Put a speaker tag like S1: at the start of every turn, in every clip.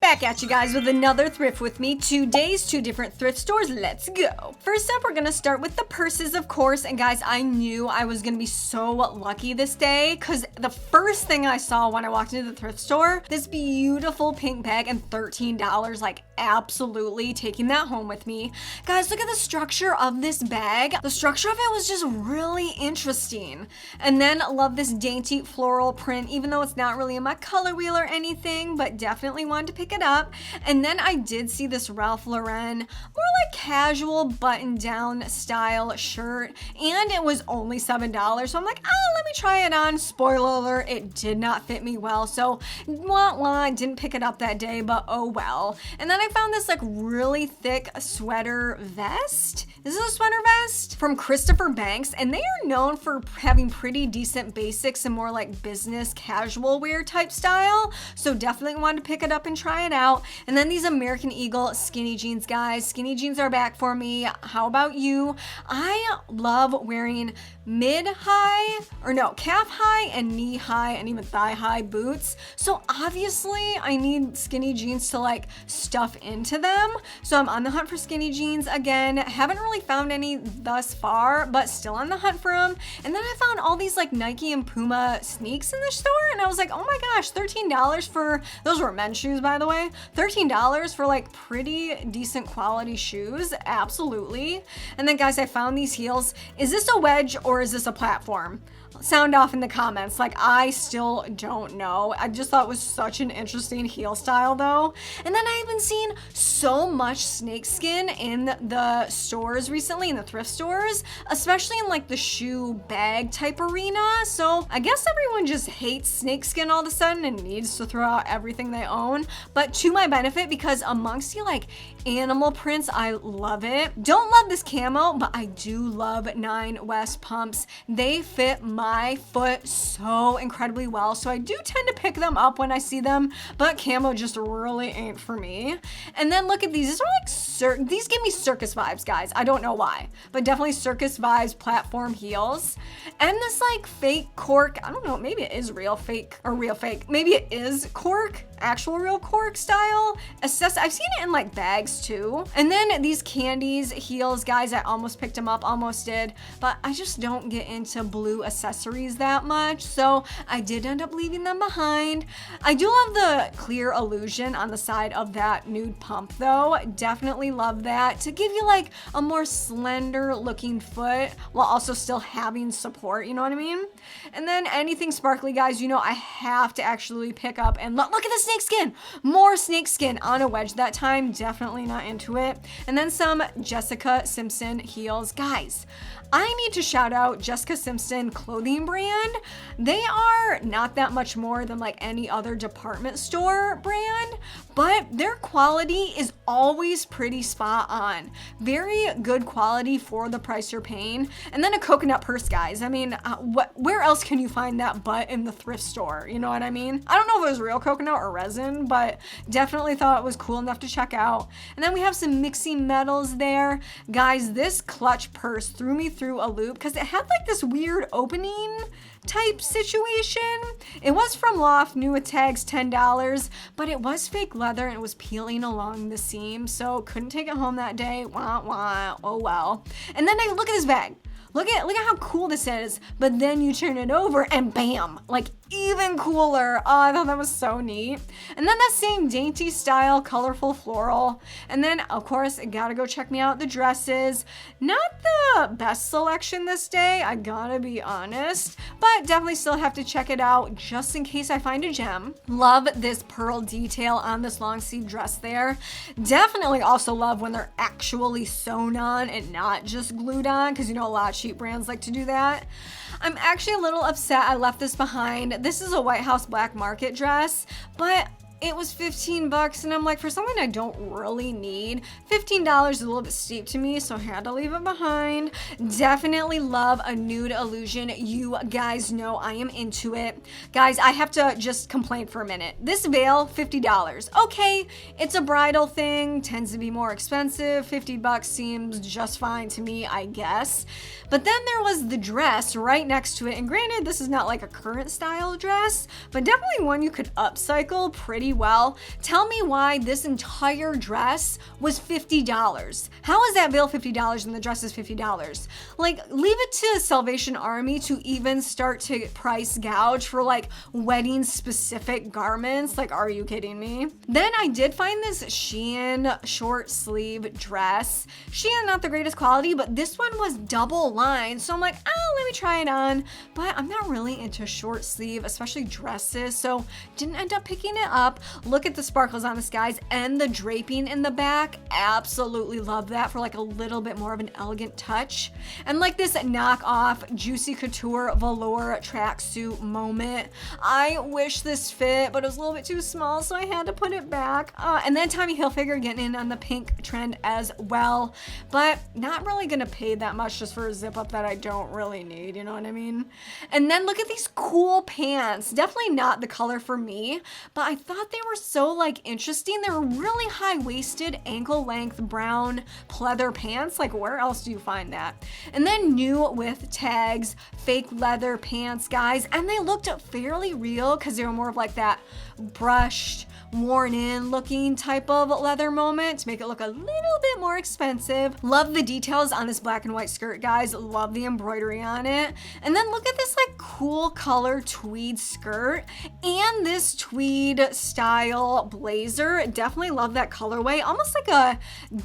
S1: Back at you guys with another thrift with me. Today's two different thrift stores. Let's go. First up, we're gonna start with the purses, of course. And guys, I knew I was gonna be so lucky this day because the first thing I saw when I walked into the thrift store, this beautiful pink bag and $13, like absolutely taking that home with me. Guys, look at the structure of this bag. The structure of it was just really interesting. And then love this dainty floral print, even though it's not really in my color wheel or anything, but definitely wanted to pick it up. And then I did see this Ralph Lauren, more like casual button down style shirt, and it was only $7. So I'm like, oh, let me try it on. Spoiler alert, it did not fit me well. So I didn't pick it up that day, but oh well. And then I found this like really thick sweater vest. Is this a sweater vest? From Christopher Banks, and they are known for having pretty decent basics and more like business casual wear type style. So definitely wanted to pick it up and try it out. And then these American Eagle skinny jeans, guys. Skinny jeans are back for me. How about you? I love wearing calf high and knee high and even thigh high boots. So obviously I need skinny jeans to like stuff into them. So I'm on the hunt for skinny jeans again. Haven't really found any thus far, but still on the hunt for them. And then I found all these like Nike and Puma sneaks in the store, and I was like, oh my gosh, $13 for, those were men's shoes by the way, $13 for like pretty decent quality shoes. Absolutely. And then guys, I found these heels. Is this a wedge or is this a platform? Sound off in the comments. Like, I still don't know. I just thought it was such an interesting heel style though. And then I've been seeing so much snakeskin in the stores recently, in the thrift stores, especially in like the shoe bag type arena. So I guess everyone just hates snakeskin all of a sudden and needs to throw out everything they own, but to my benefit, because amongst the like animal prints, I love it. Don't love this camo, but I do love 9 West pumps. They fit my foot so incredibly well, so I do tend to pick them up when I see them, but camo just really ain't for me. And then look at these. These are like these give me circus vibes, guys. I don't know why, but definitely circus vibes, platform heels. And this like fake cork, I don't know, maybe it is real fake or real fake. Maybe it is cork, actual real cork style. I've seen it in like bags too. And then these candies heels, guys, I almost picked them up, almost did, but I just don't get into blue accessories that much, so I did end up leaving them behind. I do love the clear illusion on the side of that nude pump though. Definitely love that to give you like a more slender looking foot while also still having support, you know what I mean? And then anything sparkly, guys, you know I have to actually pick up and look at the snakeskin. More snakeskin on a wedge that time. Definitely not into it. And then some Jessica Simpson heels. Guys, I need to shout out Jessica Simpson clothing brand. They are not that much more than like any other department store brand, but their quality is always pretty spot on. Very good quality for the price you're paying. And then a coconut purse, guys. I mean, where else can you find that but in the thrift store? You know what I mean? I don't know if it was real coconut or resin, but definitely thought it was cool enough to check out. And then we have some mixing metals there. Guys, this clutch purse threw me through a loop because it had like this weird opening type situation. It was from Loft, new with tags $10, but it was fake leather and it was peeling along the seam, so couldn't take it home that day. Wah wah, oh well. And then I look at this bag. Look at how cool this is, but then you turn it over and bam, like even cooler. Oh, I thought that was so neat. And then that same dainty style, colorful floral. And then of course, gotta go check me out the dresses. Not the best selection this day, I gotta be honest, but definitely still have to check it out just in case I find a gem. Love this pearl detail on this long sleeve dress there. Definitely also love when they're actually sewn on and not just glued on, because you know a lot of cheap brands like to do that. I'm actually a little upset I left this behind. This is a White House black market dress, but it was $15 and I'm like, for something I don't really need, $15 is a little bit steep to me, so I had to leave it behind. Definitely love a nude illusion. You guys know I am into it. Guys, I have to just complain for a minute. This veil, $50. Okay, it's a bridal thing, tends to be more expensive. $50 seems just fine to me, I guess. But then there was the dress right next to it, and granted, this is not like a current style dress, but definitely one you could upcycle pretty pretty well. Tell me why this entire dress was $50. How is that veil $50 and the dress is $50? Like, leave it to Salvation Army to even start to price gouge for like wedding specific garments. Like, are you kidding me? Then I did find this Shein short sleeve dress. Shein, not the greatest quality, but this one was double lined. So I'm like, let me try it on. But I'm not really into short sleeve, especially dresses. So didn't end up picking it up. Look at the sparkles on this, guys, and the draping in the back. Absolutely love that for like a little bit more of an elegant touch. And like this knockoff Juicy Couture velour tracksuit moment. I wish this fit, but it was a little bit too small, so I had to put it back. And then Tommy Hilfiger getting in on the pink trend as well, but not really gonna pay that much just for a zip up that I don't really need, you know what I mean? And then look at these cool pants. Definitely not the color for me, but I thought they were so like interesting. They were really high-waisted, ankle-length brown pleather pants. Like, where else do you find that? And then new with tags, fake leather pants, guys, and they looked fairly real because they were more of like that brushed, worn in looking type of leather moment to make it look a little bit more expensive. Love the details on this black and white skirt, guys. Love the embroidery on it. And then look at this like cool color tweed skirt and this tweed style blazer. Definitely love that colorway. Almost like a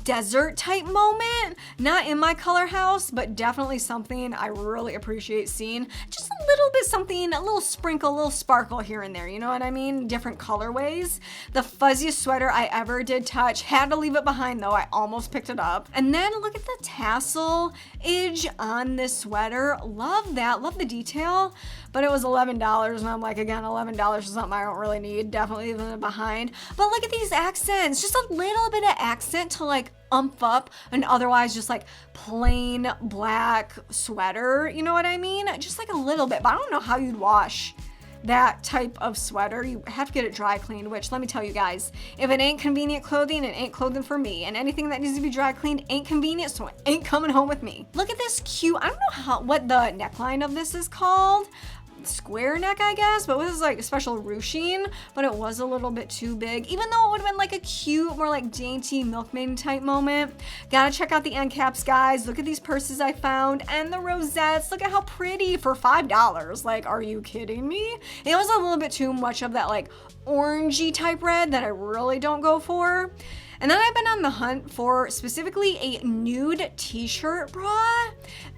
S1: desert type moment. Not in my color house, but definitely something I really appreciate seeing. Just a little bit something, a little sprinkle, a little sparkle here and there. You know what I mean? Different colorways. The fuzziest sweater I ever did touch. Had to leave it behind though. I almost picked it up. And then look at the tassel edge on this sweater. Love that. Love the detail. But it was $11 and I'm like, again, $11 is something I don't really need. Definitely leaving it behind. But look at these accents. Just a little bit of accent to like umph up an otherwise just like plain black sweater. You know what I mean? Just like a little bit. But I don't know how you'd wash that type of sweater. You have to get it dry cleaned, which let me tell you guys, if it ain't convenient clothing, it ain't clothing for me. And anything that needs to be dry cleaned ain't convenient, so it ain't coming home with me. Look at this cute, I don't know what the neckline of this is called. Square neck, I guess, but it was like a special ruching, but it was a little bit too big, even though it would have been like a cute, more like dainty milkmaiden type moment. Gotta check out the end caps, guys. Look at these purses I found and the rosettes. Look at how pretty for $5. Like, are you kidding me? It was a little bit too much of that like orangey type red that I really don't go for. And then I've been on the hunt for specifically a nude t-shirt bra,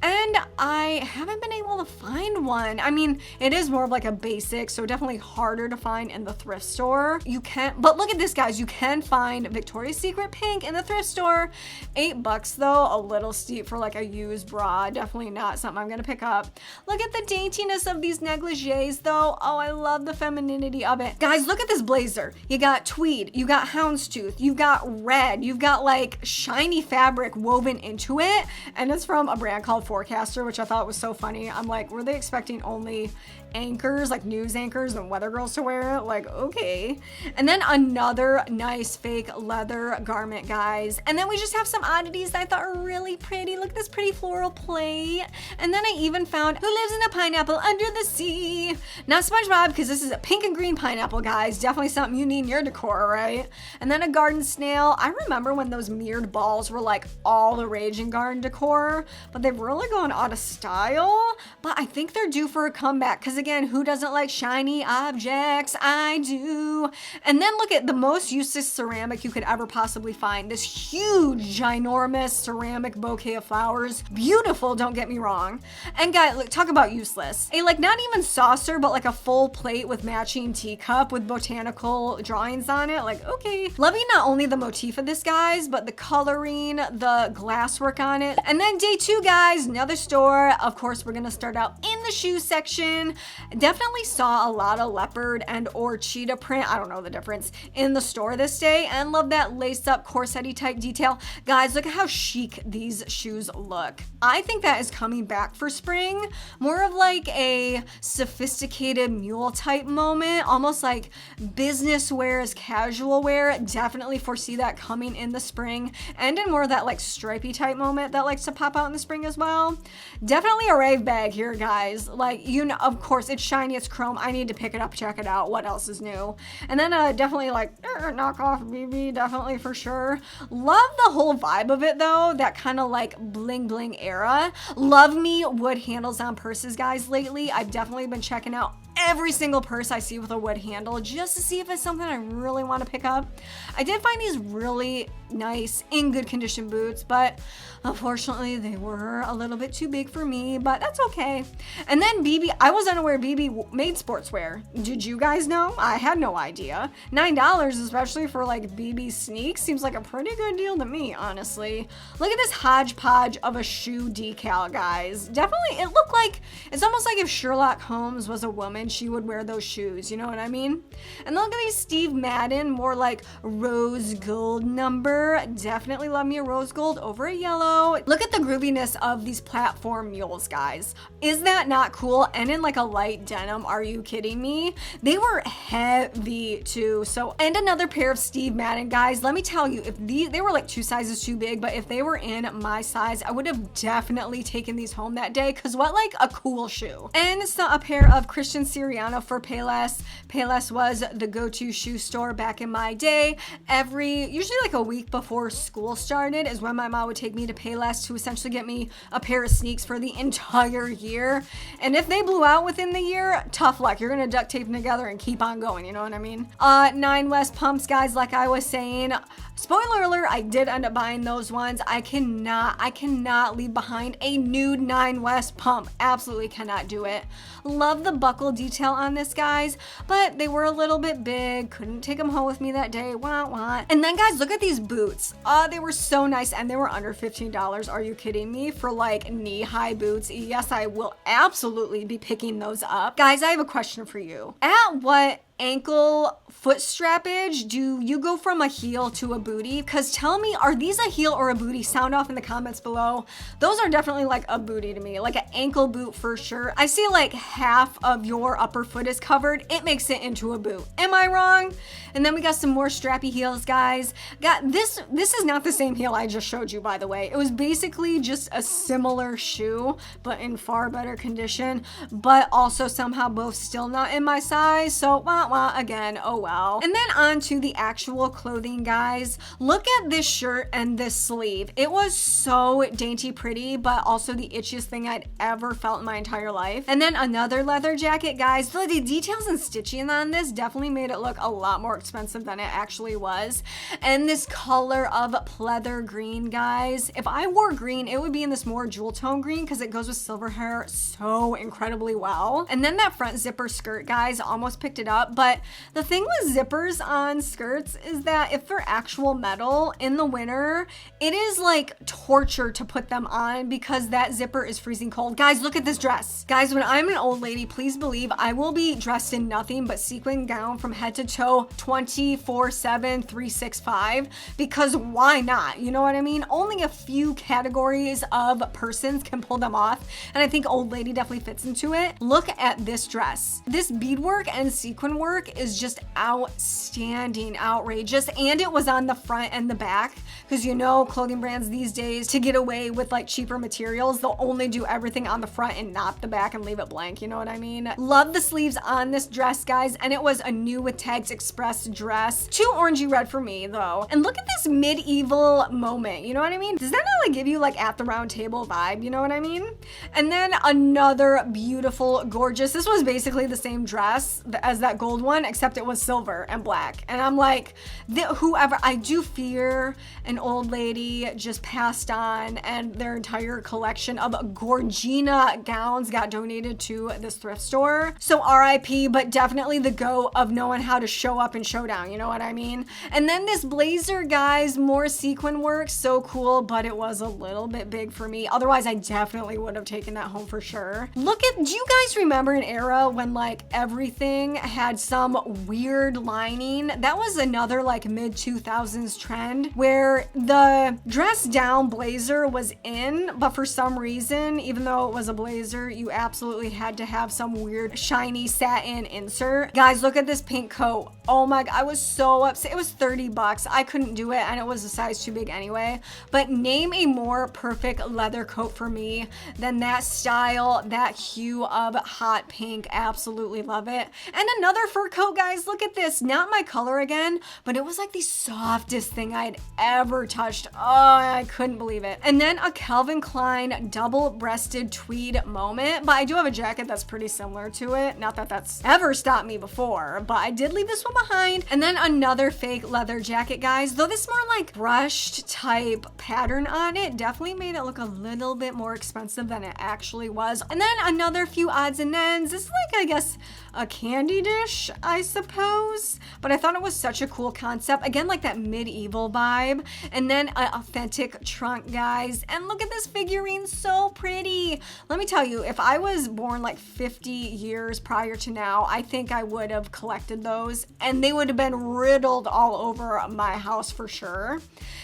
S1: and I haven't been able to find one. I mean, it is more of like a basic, so definitely harder to find in the thrift store. You can, but look at this, guys. You can find Victoria's Secret pink in the thrift store. $8 though, a little steep for like a used bra. Definitely not something I'm gonna pick up. Look at the daintiness of these negligees though. Oh, I love the femininity of it. Guys, look at this blazer. You got tweed, you got houndstooth, you've got red, you've got like shiny fabric woven into it, and it's from a brand called Forecaster, which I thought was so funny. I'm like, were they expecting only anchors, like news anchors and weather girls to wear it? Like, okay. And then another nice fake leather garment, guys. And then we just have some oddities that I thought were really pretty. Look at this pretty floral plate. And then I even found Who Lives in a Pineapple Under the Sea. Not SpongeBob, because this is a pink and green pineapple, guys. Definitely something you need in your decor, right? And then a garden snail. I remember when those mirrored balls were like all the rage in garden decor, but they've really gone out of style. But I think they're due for a comeback, because again, who doesn't like shiny objects? I do. And then look at the most useless ceramic you could ever possibly find. This huge, ginormous ceramic bouquet of flowers. Beautiful, don't get me wrong. And guys, look, talk about useless. A like not even saucer, but like a full plate with matching teacup with botanical drawings on it. Like, okay. Loving not only the motif of this, guys, but the coloring, the glasswork on it. And then day 2, guys, another store. Of course, we're gonna start out in the shoe section. Definitely saw a lot of leopard and or cheetah print, I don't know the difference, in the store this day, and love that lace up corset-y type detail. Guys, look at how chic these shoes look. I think that is coming back for spring. More of like a sophisticated mule type moment, almost like business wear as casual wear. Definitely foresee see that coming in the spring and in more of that like stripey type moment that likes to pop out in the spring as well. Definitely a rave bag here, guys. Like, you know, of course it's shiny, it's chrome. I need to pick it up, check it out. What else is new? And then definitely like knockoff BB, definitely for sure. Love the whole vibe of it though, that kind of like bling bling era. Love me wood handles on purses, guys. Lately I've definitely been checking out every single purse I see with a wood handle just to see if it's something I really want to pick up. I did find these really nice in good condition boots, but unfortunately they were a little bit too big for me, but that's okay. And then BB, I was unaware BB made sportswear. Did you guys know? I had no idea. $9, especially for like BB sneaks, seems like a pretty good deal to me, honestly. Look at this hodgepodge of a shoe decal, guys. Definitely, it looked like, it's almost like if Sherlock Holmes was a woman, she would wear those shoes, you know what I mean? And look at these Steve Madden, more like rose gold number. Definitely love me a rose gold over a yellow. Look at the grooviness of these platform mules, guys. Is that not cool? And in like a light denim, are you kidding me? They were heavy too. So, and another pair of Steve Madden, guys. Let me tell you, if they were like 2 sizes too big, but if they were in my size, I would have definitely taken these home that day, because what like a cool shoe. And so a pair of Christian Siriano for Payless. Payless was the go-to shoe store back in my day. Usually like a week before school started is when my mom would take me to Payless to essentially get me a pair of sneaks for the entire year. And if they blew out within the year, tough luck. You're gonna duct tape them together and keep on going, you know what I mean? 9 West pumps, guys, like I was saying. Spoiler alert, I did end up buying those ones. I cannot leave behind a nude 9 West pump. Absolutely cannot do it. Love the buckle detail on this, guys, but they were a little bit big. Couldn't take them home with me that day. Wah, wah. And then, guys, look at these boots. They were so nice, and they were under $15. Are you kidding me? For like knee-high boots. Yes, I will absolutely be picking those up. Guys, I have a question for you. At what ankle foot strappage do you go from a heel to a booty? Because tell me, are these a heel or a booty? Sound off in the comments below. Those are definitely like a booty to me, like an ankle boot for sure. I see like half of your upper foot is covered. It makes it into a boot. Am I wrong? And then we got some more strappy heels, guys. Got this is not the same heel I just showed you, by the way. It was basically just a similar shoe, but in far better condition, but also somehow both still not in my size. So again, oh well. And then on to the actual clothing, guys. Look at this shirt and this sleeve. It was so dainty pretty, but also the itchiest thing I'd ever felt in my entire life. And then another leather jacket, guys. The details and stitching on this definitely made it look a lot more expensive than it actually was. And this color of pleather green, guys. If I wore green, it would be in this more jewel tone green because it goes with silver hair so incredibly well. And then that front zipper skirt, guys, almost picked it up. But the thing with zippers on skirts is that if they're actual metal in the winter, it is like torture to put them on because that zipper is freezing cold. Guys, look at this dress. Guys, when I'm an old lady, please believe I will be dressed in nothing but sequin gown from head to toe 24/7, 365, because why not? You know what I mean? Only a few categories of persons can pull them off, and I think old lady definitely fits into it. Look at this dress. This beadwork and sequin work is just outstanding, outrageous, and it was on the front and the back, because you know clothing brands these days, to get away with like cheaper materials, they'll only do everything on the front and not the back and leave it blank, you know what I mean? Love the sleeves on this dress, guys, and it was a new with tags express dress. Too orangey red for me though. And look at this medieval moment, you know what I mean? Does that not like give you like at the round table vibe, you know what I mean? And then another beautiful, gorgeous, this was basically the same dress as that gold one, except it was silver and black. And I'm like, whoever, I do fear an old lady just passed on and their entire collection of Gorgina gowns got donated to this thrift store. So RIP, but definitely the go of knowing how to show up and show down, you know what I mean? And then this blazer, guys, more sequin work, so cool, but it was a little bit big for me. Otherwise, I definitely would have taken that home for sure. Do you guys remember an era when like everything had some weird lining. That was another like mid 2000s trend where the dress down blazer was in, but for some reason, even though it was a blazer, you absolutely had to have some weird shiny satin insert. Guys, look at this pink coat. Oh my God, I was so upset. It was 30 bucks. I couldn't do it, and it was a size too big anyway. But name a more perfect leather coat for me than that style, that hue of hot pink. Absolutely love it. And another fur coat, guys. Look at this. Not my color again, but it was like the softest thing I had ever touched. Oh, I couldn't believe it. And then a Calvin Klein double-breasted tweed moment, but I do have a jacket that's pretty similar to it. Not that that's ever stopped me before, but I did leave this one behind. And then another fake leather jacket, guys. Though this more like brushed type pattern on it definitely made it look a little bit more expensive than it actually was. And then another few odds and ends. This is like, I guess, a candy dish, I suppose. But I thought it was such a cool concept. Again, like that medieval vibe. And then an authentic trunk, guys. And look at this figurine, so pretty. Let me tell you, if I was born like 50 years prior to now, I think I would have collected those, and they would have been riddled all over my house for sure.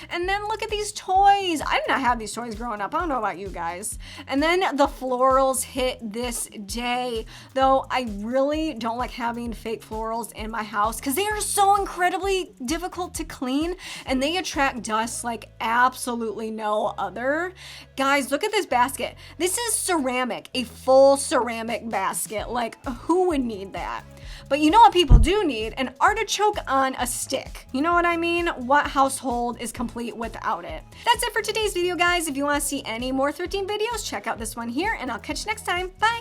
S1: And then look at these toys. I did not have these toys growing up. I don't know about you guys. And then the florals hit this day, though I really don't like having fake florals in my house because they are so incredibly difficult to clean, and they attract dust like absolutely no other. Guys, look at this basket. This is ceramic, a full ceramic basket. Like, who would need that? But you know what people do need? An artichoke on a stick. You know what I mean? What household is complete without it? That's it for today's video, guys. If you want to see any more thrifting videos, check out this one here, and I'll catch you next time. Bye!